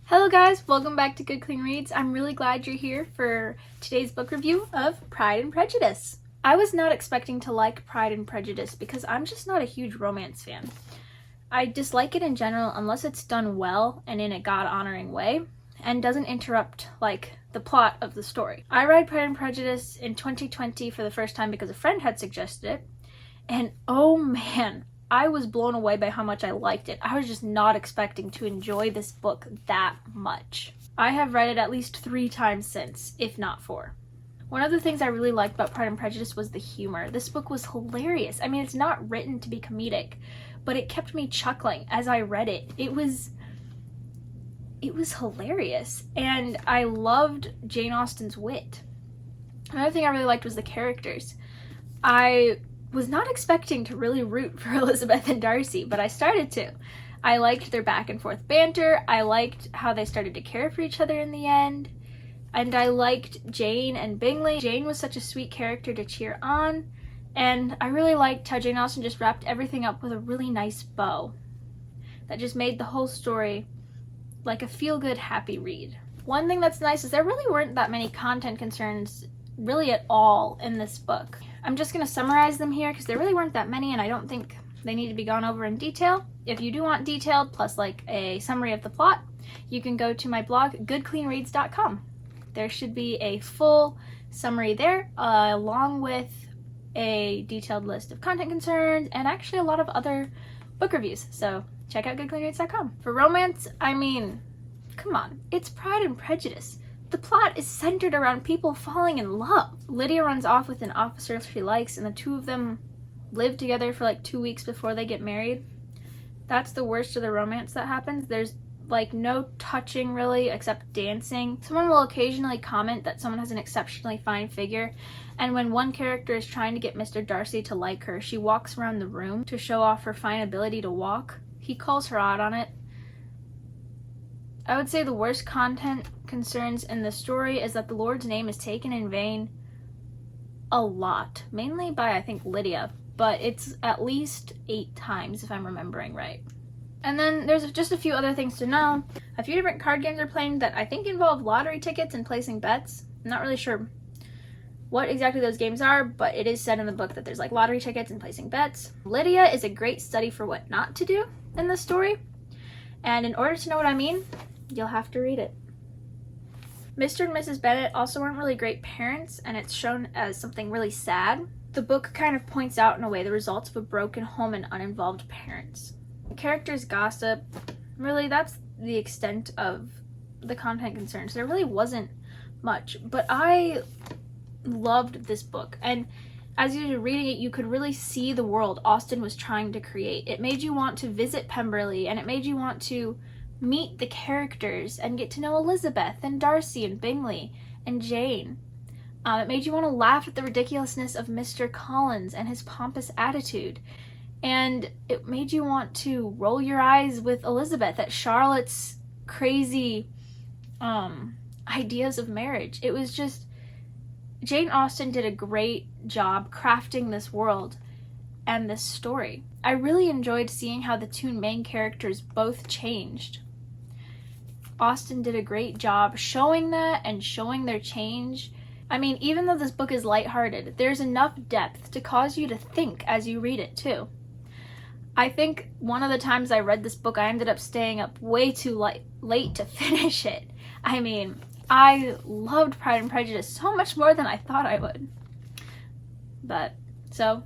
Hello guys, welcome back to Good Clean Reads. I'm really glad you're here for today's book review of Pride and Prejudice. I was not expecting to like Pride and Prejudice because I'm just not a huge romance fan. I dislike it in general unless it's done well and in a God-honoring way and doesn't interrupt the plot of the story. I read Pride and Prejudice in 2020 for the first time because a friend had suggested it, and oh man, I was blown away by how much I liked it. I was just not expecting to enjoy this book that much. I have read it at least 3 times since, if not 4. One of the things I really liked about Pride and Prejudice was the humor. This book was hilarious. I mean, it's not written to be comedic, but it kept me chuckling as I read it. It was hilarious, and I loved Jane Austen's wit. Another thing I really liked was the characters. I was not expecting to really root for Elizabeth and Darcy, but I started to. I liked their back and forth banter. I liked how they started to care for each other in the end. And I liked Jane and Bingley. Jane was such a sweet character to cheer on. And I really liked how Jane Austen just wrapped everything up with a really nice bow that just made the whole story like a feel-good, happy read. One thing that's nice is there really weren't that many content concerns really at all in this book. I'm just going to summarize them here because there really weren't that many and I don't think they need to be gone over in detail. If you do want detailed plus like a summary of the plot, you can go to my blog goodcleanreads.com. There should be a full summary there along with a detailed list of content concerns and actually a lot of other book reviews. So check out goodcleanreads.com. For romance, I mean, come on, it's Pride and Prejudice. The plot is centered around people falling in love. Lydia runs off with an officer she likes and the two of them live together for like 2 weeks before they get married. That's the worst of the romance that happens. There's like no touching really except dancing. Someone will occasionally comment that someone has an exceptionally fine figure, and when one character is trying to get Mr. Darcy to like her, she walks around the room to show off her fine ability to walk. He calls her out on it. I would say the worst content concerns in the story is that the Lord's name is taken in vain a lot, mainly by I think Lydia, but it's at least 8 times if I'm remembering right. And then there's just a few other things to know. A few different card games are playing that I think involve lottery tickets and placing bets. I'm not really sure what exactly those games are, but it is said in the book that there's like lottery tickets and placing bets. Lydia is a great study for what not to do in this story, and in order to know what I mean, you'll have to read it. Mr. and Mrs. Bennet also weren't really great parents, and it's shown as something really sad. The book kind of points out in a way the results of a broken home and uninvolved parents. The characters gossip. Really, that's the extent of the content concerns. There really wasn't much, but I loved this book, and as you were reading it, you could really see the world Austen was trying to create. It made you want to visit Pemberley, and it made you want to meet the characters and get to know Elizabeth and Darcy and Bingley and Jane. It made you want to laugh at the ridiculousness of Mr. Collins and his pompous attitude. And it made you want to roll your eyes with Elizabeth at Charlotte's crazy ideas of marriage. It was just, Jane Austen did a great job crafting this world and this story. I really enjoyed seeing how the 2 main characters both changed. Austen did a great job showing that and showing their change. I mean, even though this book is lighthearted, there's enough depth to cause you to think as you read it too. I think one of the times I read this book, I ended up staying up way too late to finish it. I mean, I loved Pride and Prejudice so much more than I thought I would. So,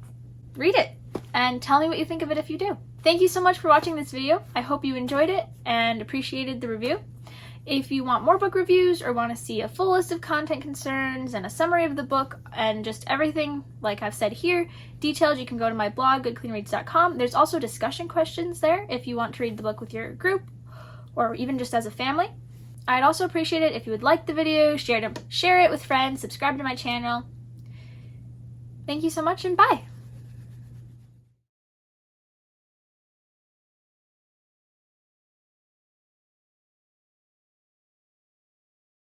read it and tell me what you think of it if you do. Thank you so much for watching this video. I hope you enjoyed it and appreciated the review. If you want more book reviews or want to see a full list of content concerns and a summary of the book and just everything like I've said here, detailed, you can go to my blog, goodcleanreads.com. There's also discussion questions there if you want to read the book with your group or even just as a family. I'd also appreciate it if you would like the video, share it with friends, subscribe to my channel. Thank you so much and bye!